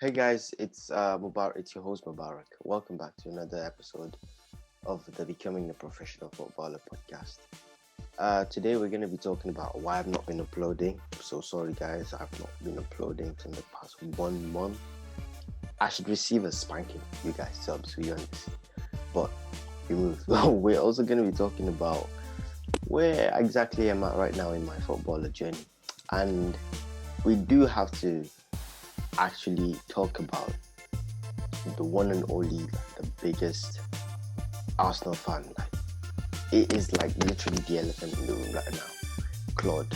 Hey guys, it's Mubarak. It's your host Mubarak. Welcome back to another episode of the Becoming a Professional Footballer podcast. Today we're going to be talking about why I've not been uploading. I'm so sorry, guys. I've not been uploading in the past 1 month. I should receive a spanking, you guys, subs, to be honest. But we move. We're also going to be talking about where exactly I'm at right now in my footballer journey, and we do have to actually talk about the one and only, the biggest Arsenal fan. Like, it is like literally the elephant in the room right now. Claude,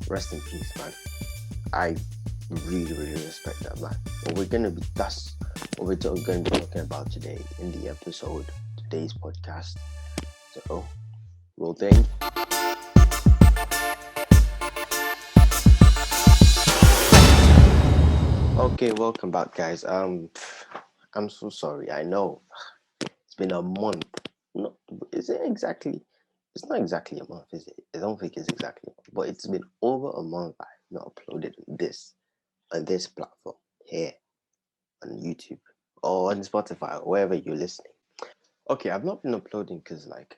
rest in peace, man. I really respect that man. But that's what we're going to be talking about today in the episode, today's podcast. So, roll thing. Okay, welcome back, guys. I'm so sorry. I know it's been a month. No, is it exactly? It's not exactly a month, is it? I don't think it's exactly a month, but it's been over a month I've not uploaded on this platform here on YouTube or on Spotify or wherever you're listening. Okay, I've not been uploading because, like,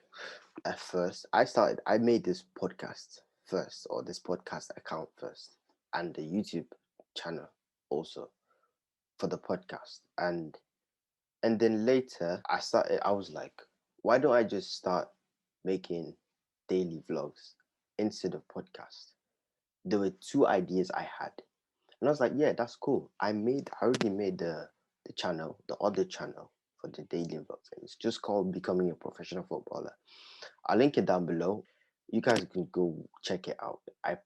at first I made this podcast first, or this podcast account first, and the YouTube channel also for the podcast, and then later I was like, why don't I just start making daily vlogs instead of podcast? There were two ideas I had, and I was like, yeah, that's cool. I already made the channel, the other channel for the daily vlogs, and it's just called Becoming a Professional Footballer. I'll link it down below. You guys can go check it out. I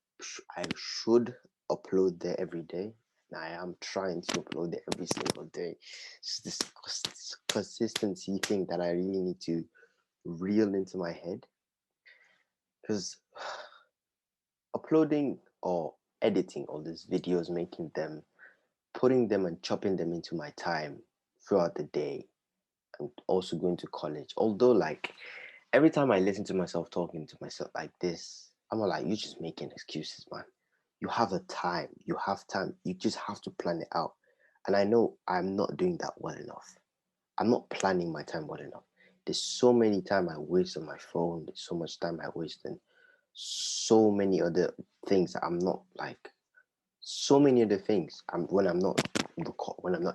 should upload there every day. And I am trying to upload there every single day. It's this consistency thing that I really need to reel into my head, because uploading or editing all these videos, making them, putting them and chopping them into my time throughout the day, and also going to college. Although, like, every time I listen to myself talking to myself like this, I'm like, you're just making excuses, man. You have a time. You have time. You just have to plan it out. And I know I'm not doing that well enough. I'm not planning my time well enough. There's so many time I waste on my phone. There's so much time I waste on so many other things that I'm not like. So many other things. When I'm not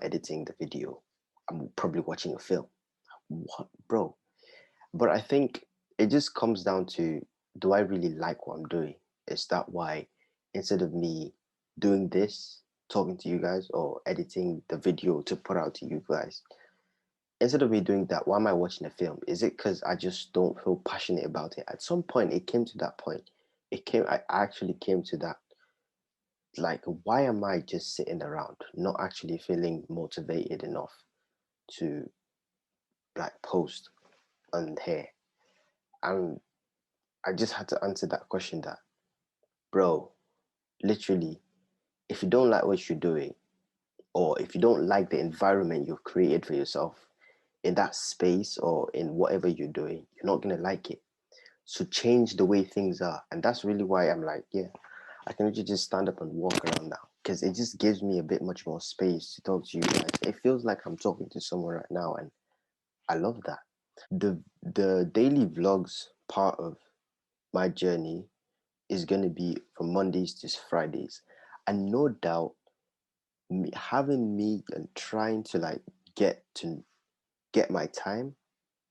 editing the video, I'm probably watching a film. What, bro? But I think it just comes down to, do I really like what I'm doing? Is that why, instead of me doing this, talking to you guys, or editing the video to put out to you guys, instead of me doing that, why am I watching a film? Is it because I just don't feel passionate about it? At some point, it came to that point. I actually came to that. Like, why am I just sitting around, not actually feeling motivated enough to, like, post on here? And I just had to answer that question, that, bro, literally, if you don't like what you're doing, or if you don't like the environment you've created for yourself in that space or in whatever you're doing, you're not going to like it. So change the way things are. And that's really why I'm like, yeah, I can literally just stand up and walk around now, because it just gives me a bit much more space to talk to you guys. It feels like I'm talking to someone right now, and I love that. The daily vlogs part of my journey is going to be from Mondays to Fridays. And no doubt, having me and trying to, like, get my time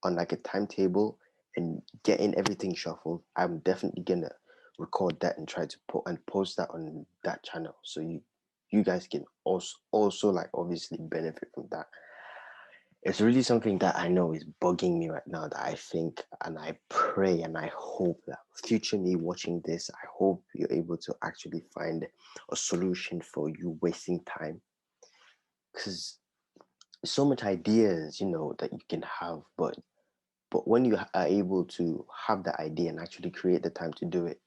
on, like, a timetable, and getting everything shuffled, I'm definitely gonna record that and try to put and post that on that channel, so you guys can also like obviously benefit from that. It's really something that I know is bugging me right now, that I think and I pray and I hope that future me watching this, I hope you're able to actually find a solution for you wasting time, because so much ideas, that you can have, but when you are able to have the idea and actually create the time to do it,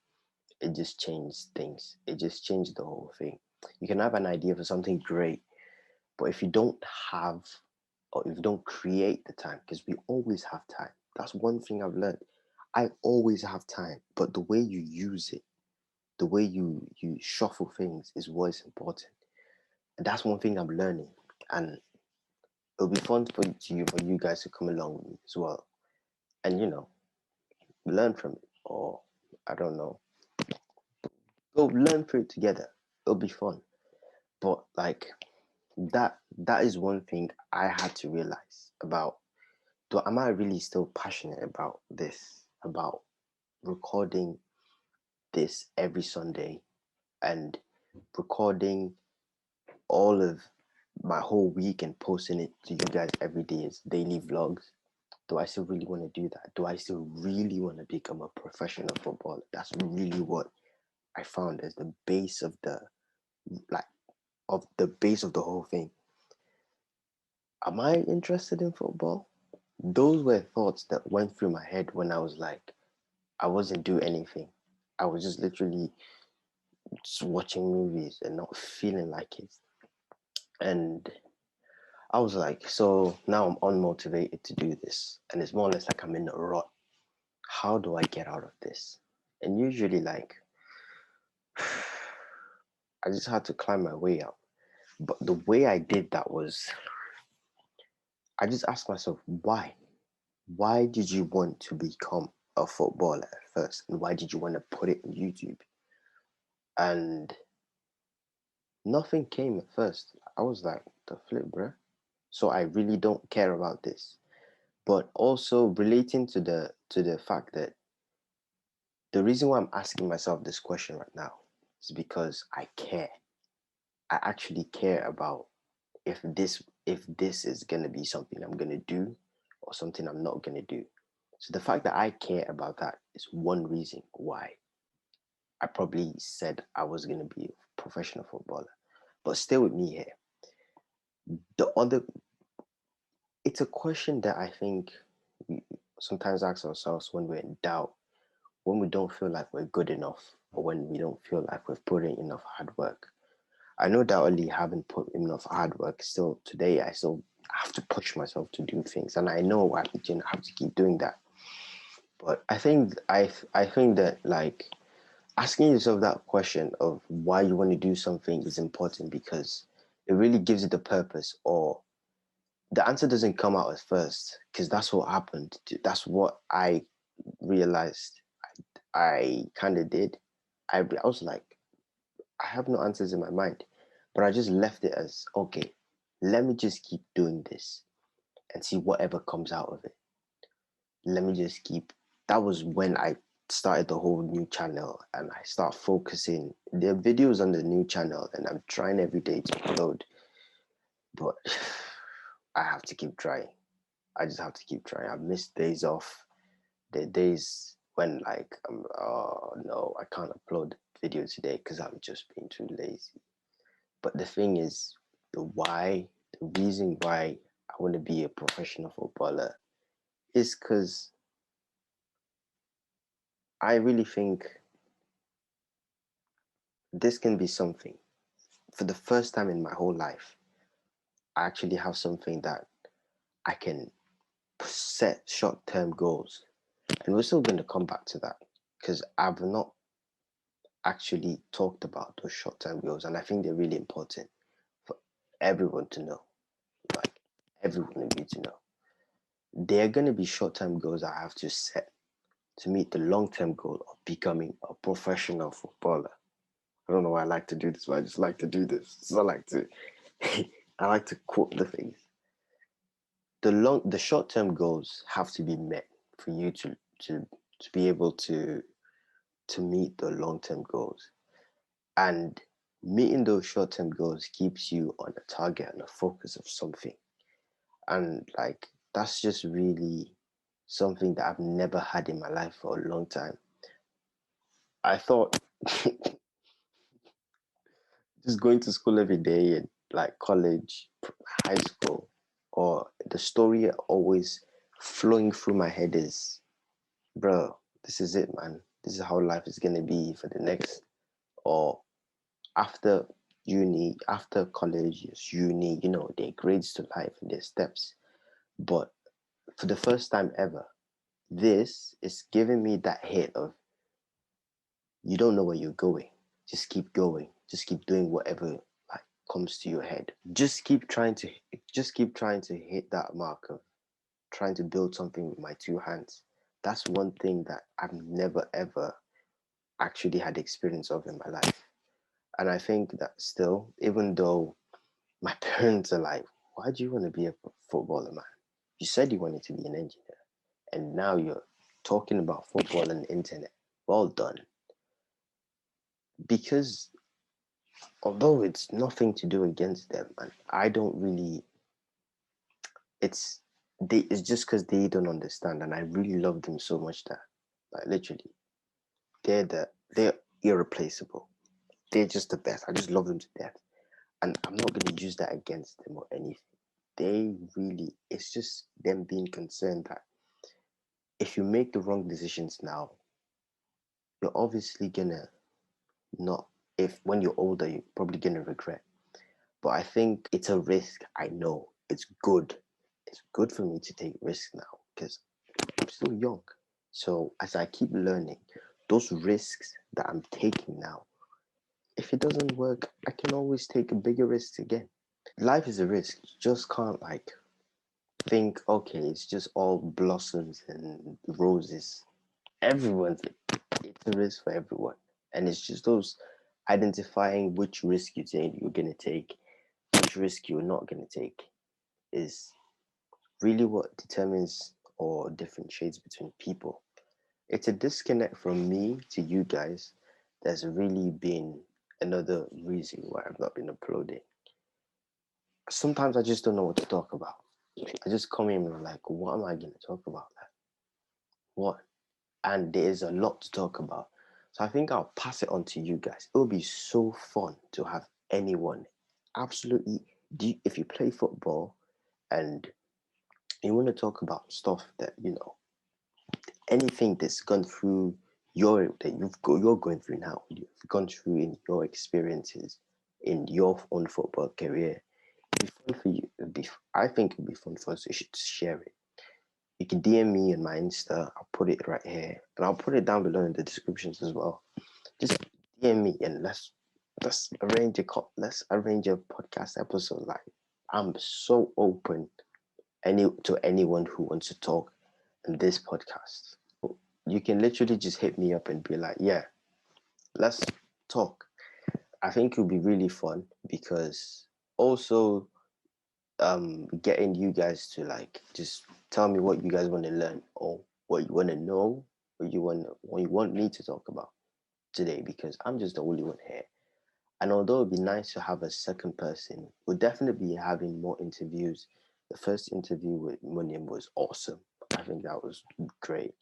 it just changes things. It just changes the whole thing. You can have an idea for something great, but if you don't have, or if you don't create the time, because we always have time. That's one thing I've learned. I always have time, but the way you use it, the way you shuffle things is what is important. And that's one thing I'm learning. and it'll be fun for you guys to come along with me as well, and learn from it, or I don't know, go learn through it together. It'll be fun. But like that is one thing I had to realize about, am I really still passionate about this, about recording this every Sunday and recording all of my whole week and posting it to you guys every day as daily vlogs? Do I still really want to do that? Do I still really want to become a professional footballer? That's really what I found as the base of the base of the whole thing. Am I interested in football? Those were thoughts that went through my head when I was like, I wasn't doing anything. I was just literally just watching movies and not feeling like it. And I was like, so now I'm unmotivated to do this. And it's more or less like I'm in a rut. How do I get out of this? And usually, like, I just had to climb my way out. But the way I did that was, I just asked myself, why? Why did you want to become a footballer at first? And why did you want to put it on YouTube? And nothing came at first. I was like, the flip, bruh. So I really don't care about this. But also relating to the fact that the reason why I'm asking myself this question right now is because I care. I actually care about if this is gonna be something I'm gonna do or something I'm not gonna do. So the fact that I care about that is one reason why I probably said I was gonna be a professional footballer. But stay with me here. The other, it's a question that I think we sometimes ask ourselves when we're in doubt, when we don't feel like we're good enough, or when we don't feel like we've put in enough hard work. I no doubtly haven't put enough hard work. Still today, I still have to push myself to do things, and I know I have to keep doing that. But I think that like asking yourself that question of why you want to do something is important because it really gives it a purpose, or the answer doesn't come out at first because that's what happened. That's what I realized I kind of did. I was like, I have no answers in my mind, but I just left it as, okay, let me just keep doing this and see whatever comes out of it. Let me just keep. That was when I started the whole new channel and I start focusing. There are videos on the new channel and I'm trying every day to upload, but I have to keep trying. I just have to keep trying. I've missed days off. The days when like oh no, I can't upload video today because I'm just being too lazy. But the thing is, the reason why I want to be a professional footballer is because I really think this can be something. For the first time in my whole life, I actually have something that I can set short-term goals. And we're still going to come back to that because I've not actually talked about those short-term goals. And I think they're really important for everyone to know. Like, everyone needs to know. There are going to be short-term goals I have to set to meet the long-term goal of becoming a professional footballer. I don't know why I like to do this, but I just like to do this. So I like to, I like to quote the things. The short-term goals have to be met for you to be able to meet the long-term goals, and meeting those short-term goals keeps you on a target and a focus of something, and like that's just really something that I've never had in my life for a long time. I thought just going to school every day and like college, high school, or the story always flowing through my head is, bro, this is it, man. This is how life is gonna be for the next, or after uni, after college, yes, uni, there are grades to life and there's steps. But for the first time ever, this is giving me that hit of you don't know where you're going. Just keep going. Just keep doing whatever, like comes to your head, just keep trying to hit that mark of trying to build something with my two hands. That's one thing that I've never ever actually had experience of in my life. And I think that still, even though my parents are like, why do you want to be a footballer, man? You said you wanted to be an engineer, and now you're talking about football and the internet. Well done. Because although it's nothing to do against them, and I don't really, it's it's just because they don't understand, and I really love them so much that, like, literally, they're irreplaceable. They're just the best. I just love them to death, and I'm not gonna use that against them or anything. They really, it's just them being concerned that if you make the wrong decisions now, you're obviously gonna not, if when you're older, you're probably gonna regret. But I think it's a risk. I know it's good. It's good for me to take risks now because I'm still young. So as I keep learning, those risks that I'm taking now, if it doesn't work, I can always take a bigger risk again. Life is a risk. You just can't like think, okay, it's just all blossoms and roses. Everyone's, it's a risk for everyone. And it's just those identifying which risk you're gonna take, which risk you're not gonna take is really what determines or differentiates between people. It's a disconnect from me to you guys that's really been another reason why I've not been uploading. Sometimes I just don't know what to talk about. I just come in and I'm like, what am I going to talk about? Like, what? And there's a lot to talk about. So I think I'll pass it on to you guys. It will be so fun to have anyone absolutely. If you play football and you want to talk about stuff that, anything that's gone through you're going through now, you've gone through in your experiences in your own football career, it'd be fun for you. I think it'd be fun for us to share it. You can DM me on my Insta. I'll put it right here, and I'll put it down below in the descriptions as well. Just DM me and let's arrange a podcast episode. Like, I'm so open to anyone who wants to talk in this podcast. You can literally just hit me up and be like, yeah, let's talk. I think it'll be really fun because also getting you guys to like just tell me what you guys want to learn or what you want to know, what you want me to talk about today, because I'm just the only one here. And although it'd be nice to have a second person, we'll definitely be having more interviews. The first interview with Munim was awesome. I think that was great.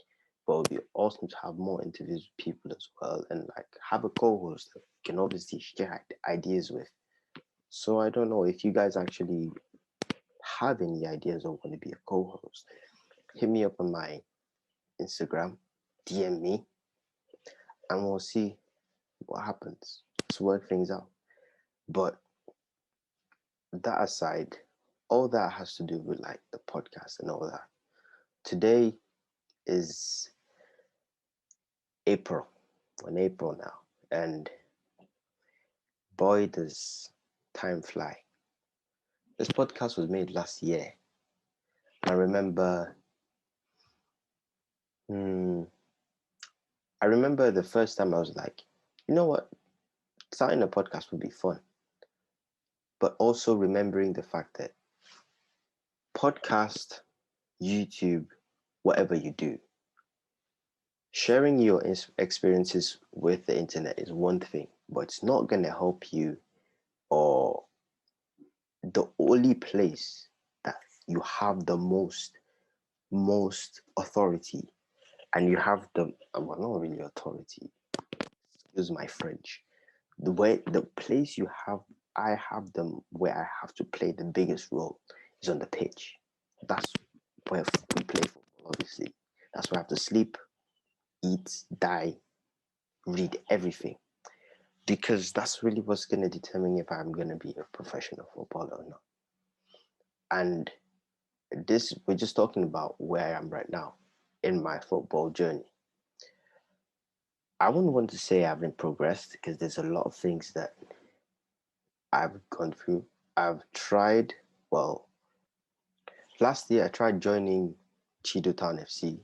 But it'd be awesome to have more interviews with people as well, and like have a co-host that we can obviously share ideas with. So I don't know if you guys actually have any ideas or want to be a co-host. Hit me up on my Instagram, DM me, and we'll see what happens. Let's work things out. But that aside, all that has to do with like the podcast and all that. Today is April. We're in April now. And boy, does time fly. This podcast was made last year. I remember I remember the first time I was like, you know what? Starting a podcast would be fun. But also remembering the fact that podcast, YouTube, whatever you do, sharing your experiences with the internet is one thing, but it's not going to help you, or the only place that you have the most authority, and you have the, well, not really authority, excuse my French, the place you have, I have them where I have to play the biggest role is on the pitch. That's where we play football, obviously. That's where I have to sleep, eat, die, read everything. Because that's really what's going to determine if I'm going to be a professional footballer or not. And this, we're just talking about where I am right now in my football journey. I wouldn't want to say I haven't progressed because there's a lot of things that I've gone through. I've tried, well, last year I tried joining Chido Town FC,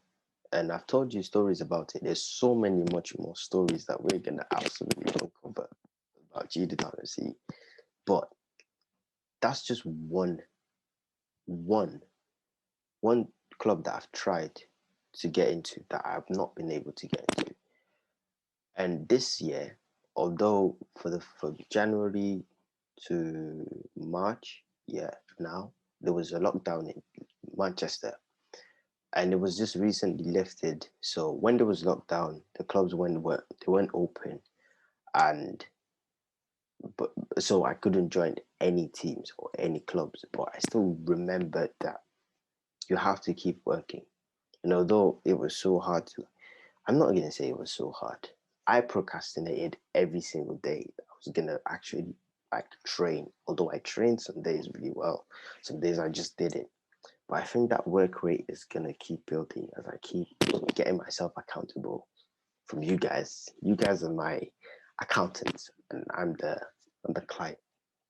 and I've told you stories about it. There's so many much more stories that we're gonna absolutely uncover about Chido Town FC. But that's just one one club that I've tried to get into that I've not been able to get into. And this year, although for January to March, yeah, now there was a lockdown in Manchester, and it was just recently lifted. So when there was lockdown, the clubs weren't open, and but so I couldn't join any teams or any clubs. But I still remembered that you have to keep working. And although it was so hard to, I'm not gonna say it was so hard. I procrastinated every single day. I was gonna actually like train, although I trained some days really well. Some days I just didn't. But I think that work rate is gonna keep building as I keep getting myself accountable from you guys. You guys are my accountants, and I'm the client.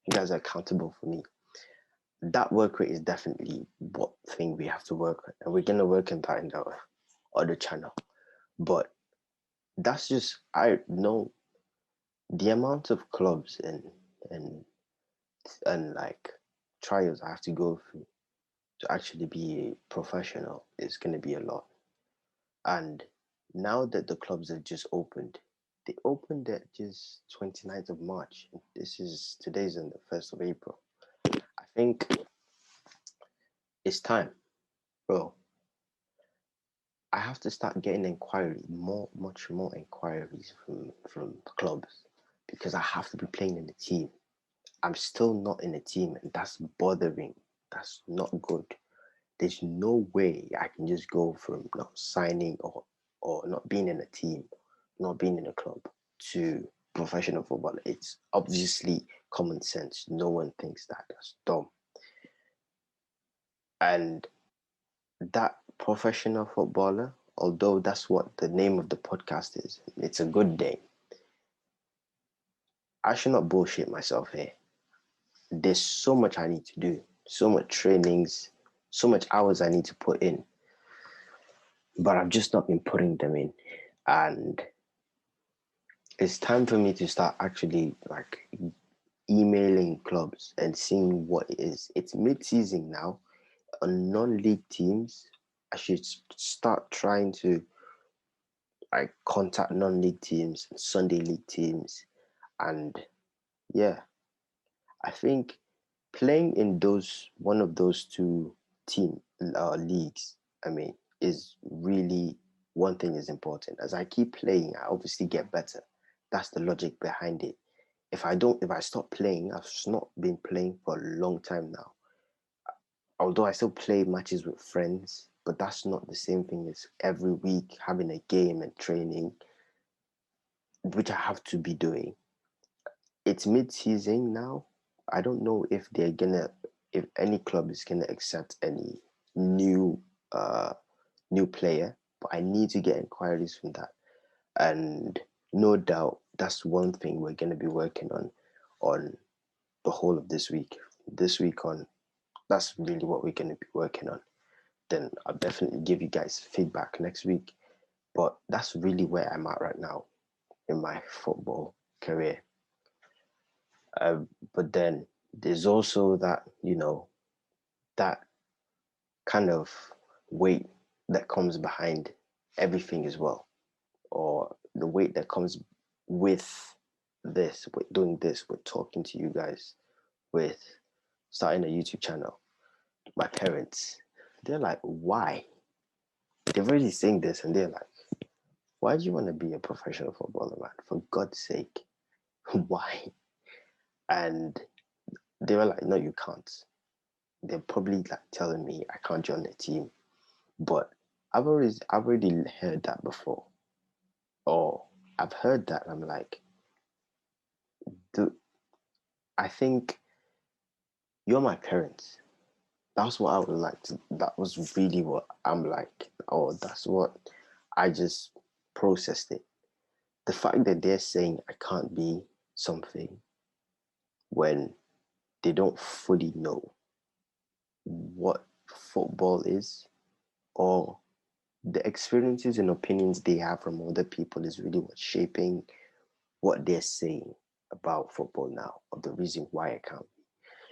You guys are accountable for me. That work rate is definitely what thing we have to work on, and we're gonna work on that in the other channel. But that's just, I know the amount of clubs and and like trials I have to go through to actually be a professional is going to be a lot. And now that the clubs have just opened, they opened at just 29th of March. Today's on the 1st of April. I think it's time, bro. I have to start getting much more inquiries from clubs, because I have to be playing in the team. I'm still not in a team, and that's bothering. That's not good. There's no way I can just go from not signing or not being in a team, not being in a club, to professional football. It's obviously common sense. No one thinks that. That's dumb. And that professional footballer, although that's what the name of the podcast is, it's a good name. I should not bullshit myself here. There's so much I need to do, so much trainings, so much hours I need to put in, but I've just not been putting them in. And it's time for me to start actually like emailing clubs and seeing what it is. It's mid-season now. On non-league teams, I should start trying to like contact non-league teams and Sunday league teams. And yeah, I think playing in one of those two leagues, I mean, is really, one thing is important. As I keep playing, I obviously get better. That's the logic behind it. If I stop playing, I've not been playing for a long time now. Although I still play matches with friends, but that's not the same thing as every week having a game and training, which I have to be doing. It's mid-season now. I don't know if any club is gonna accept any new uh new player, but I need to get inquiries from that. And no doubt that's one thing we're gonna be working on the whole of this week. This week on, that's really what we're gonna be working on. Then I'll definitely give you guys feedback next week. But that's really where I'm at right now in my football career. But then there's also that, that kind of weight that comes behind everything as well, or the weight that comes with with doing this, with talking to you guys, with starting a YouTube channel. My parents, they're like, why? They've already saying this, and they're like, why do you want to be a professional footballer, man? For God's sake, why? And they were like, no, you can't. They're probably like telling me I can't join the team, but I've already heard that before, or I've heard that. And I'm like, dude, I think you're my parents. That's what I would like to. That was really what I'm like. Oh, that's what I just processed it. The fact that they're saying I can't be something, when they don't fully know what football is, or the experiences and opinions they have from other people is really what's shaping what they're saying about football now, or the reason why it can't be.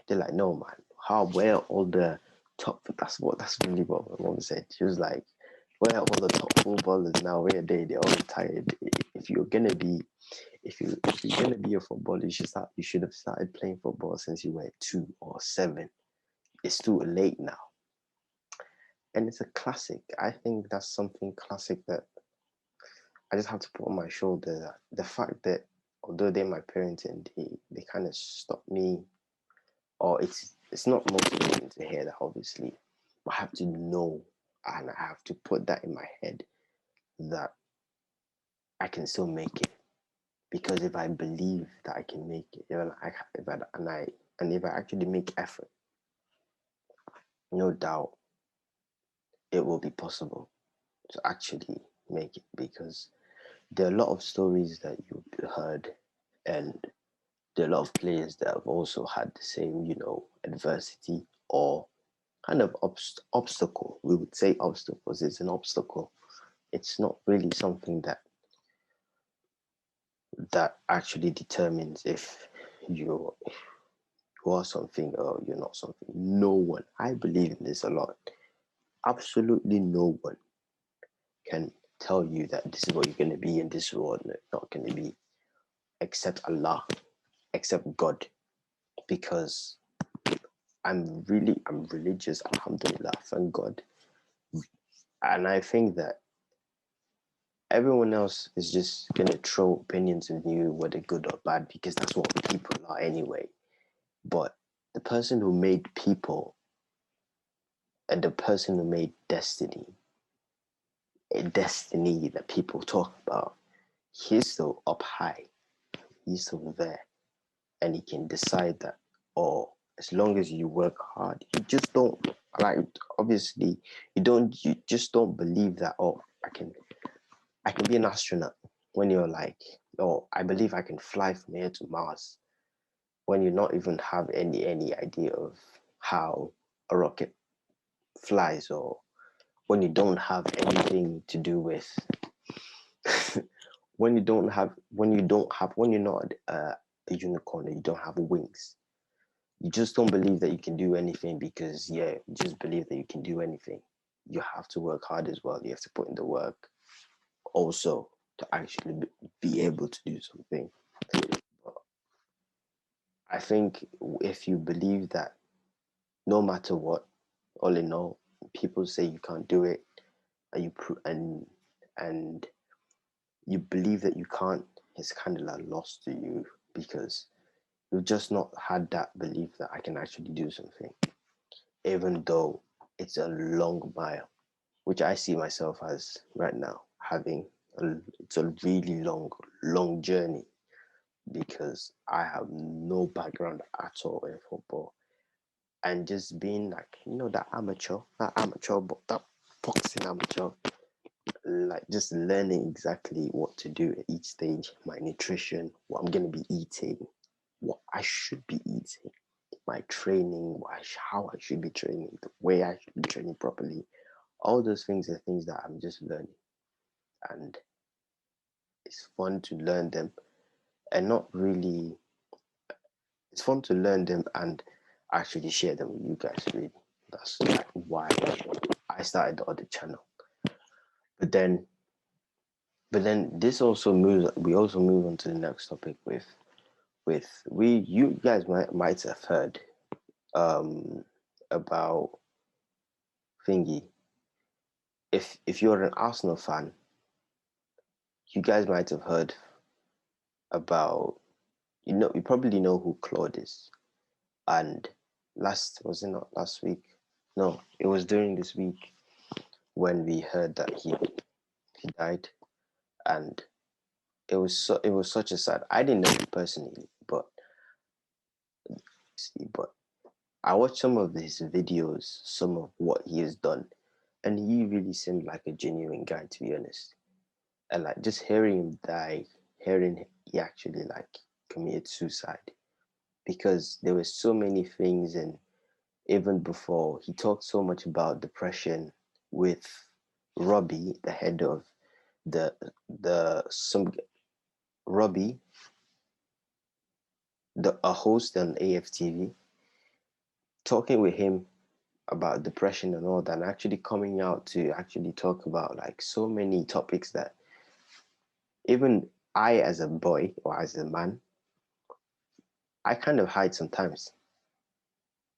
They're like, no man, where are all the top, that's really what my mom said. She was like, where are all the top footballers now? Where are they? They're all retired. If you're gonna be a footballer, you should have started playing football since you were 2 or 7. It's too late now. And it's a classic. I think that's something classic that I just have to put on my shoulder. The fact that although they're my parents and they kind of stop me, or it's not motivating to hear that, obviously, but I have to know, and I have to put that in my head that I can still make it. Because if I believe that I can make it, if I actually make effort, no doubt it will be possible to actually make it. Because there are a lot of stories that you've heard, and there are a lot of players that have also had the same, adversity, or kind of obstacle. We would say obstacles. It's an obstacle. It's not really something that actually determines if you are something or you're not something. No one. I believe in this a lot. Absolutely no one can tell you that this is what you're going to be and this is what you're not going to be, except Allah, except God. Because I'm religious, alhamdulillah, thank God. And I think that everyone else is just going to throw opinions on you, whether good or bad, because that's what people are anyway. But the person who made people and the person who made destiny, a destiny that people talk about, he's still up high. He's still there. And he can decide that, or as long as you work hard, you just don't, like, obviously, you just don't believe that, oh, I can be an astronaut, when you're like, oh, I believe I can fly from here to Mars, when you not even have any idea of how a rocket flies, or when you don't have anything to do with when you're not a unicorn and you don't have wings. You just don't believe that you can do anything because, you just believe that you can do anything. You have to work hard as well. You have to put in the work also to actually be able to do something. But I think if you believe that no matter what, all in all, people say you can't do it, and you believe that you can't, it's kind of like lost to you, because you've just not had that belief that I can actually do something, even though it's a long mile, which I see myself as right now having. It's a really long journey, because I have no background at all in football, and just being like, that boxing amateur, like just learning exactly what to do at each stage, my nutrition, what I'm going to be eating, what I should be eating, my training, how I should be training, the way I should be training properly. All those things are things that I'm just learning, and it's fun to learn them, and not really. It's fun to learn them and actually share them with you guys. Really, that's like why I started the other channel. But then this also moves. We also move on to the next topic with you guys might have heard about thingy. If you're an Arsenal fan, you guys might have heard about, you probably know who Claude is. And was it not last week? No, it was during this week when we heard that he died, and it was such a sad. I didn't know him personally, but I watched some of his videos, some of what he has done, and he really seemed like a genuine guy, to be honest. And like just hearing him die, hearing he actually like committed suicide, because there were so many things. And even before, he talked so much about depression with Robbie, the head of Robbie, a host on AFTV, talking with him about depression and all that, and actually coming out to actually talk about like so many topics that even I, as a boy or as a man, I kind of hide sometimes.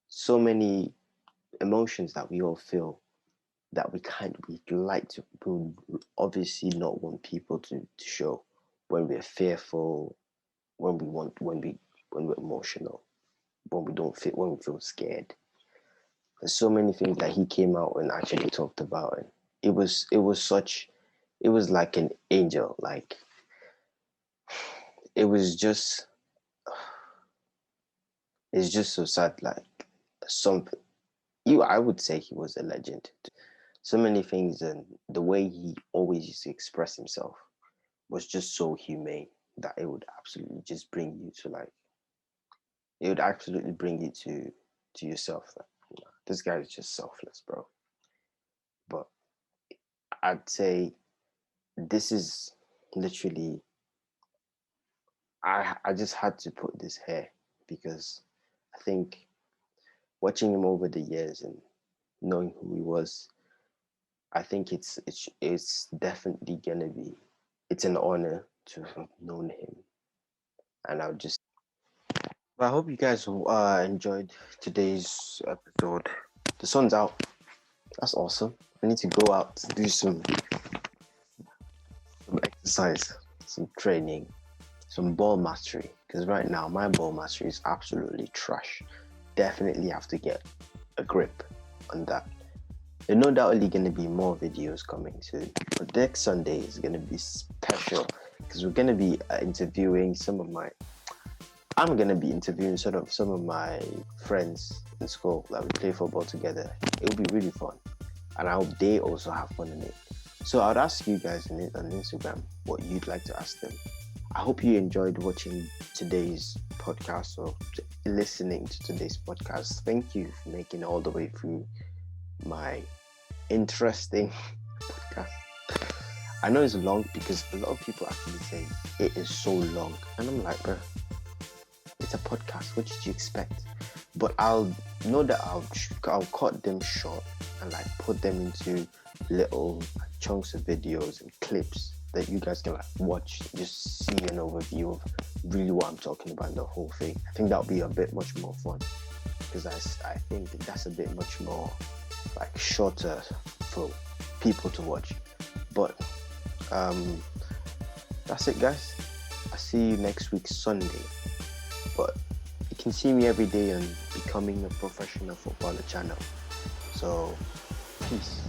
So many emotions that we all feel that we'd obviously not want people to show, when we're fearful, when we're emotional, when we feel scared. There's so many things that he came out and actually talked about, and it was like an angel. Like, it's just so sad. Like, I would say he was a legend. So many things, and the way he always used to express himself was just so humane that it would absolutely just bring you to yourself. Like, this guy is just selfless, bro. But I'd say this is literally, I just had to put this here, because I think watching him over the years and knowing who he was, I think it's definitely gonna be, it's an honor to have known him. And I hope you guys enjoyed today's episode. The sun's out. That's awesome. I need to go out to do some exercise, some training, some ball mastery, because right now my ball mastery is absolutely trash. Definitely have to get a grip on that. There's no doubtly going to be more videos coming soon, but next Sunday is going to be special, because we're going to be interviewing some of my friends in school that we play football together. It'll be really fun, and I hope they also have fun in it. So I'd ask you guys on Instagram what you'd like to ask them. I hope you enjoyed watching today's podcast or listening to today's podcast. Thank you for making it all the way through my interesting podcast. I know it's long, because a lot of people actually say it is so long, and I'm like, bro, it's a podcast. What did you expect? But I'll cut them short and like put them into little chunks of videos and clips that you guys can like watch, just see an overview of really what I'm talking about in the whole thing. I think that'll be a bit much more fun, because I think that's a bit much more like shorter for people to watch. But that's it, guys. I'll see you next week Sunday. But you can see me every day on Becoming a Professional Footballer channel. So peace.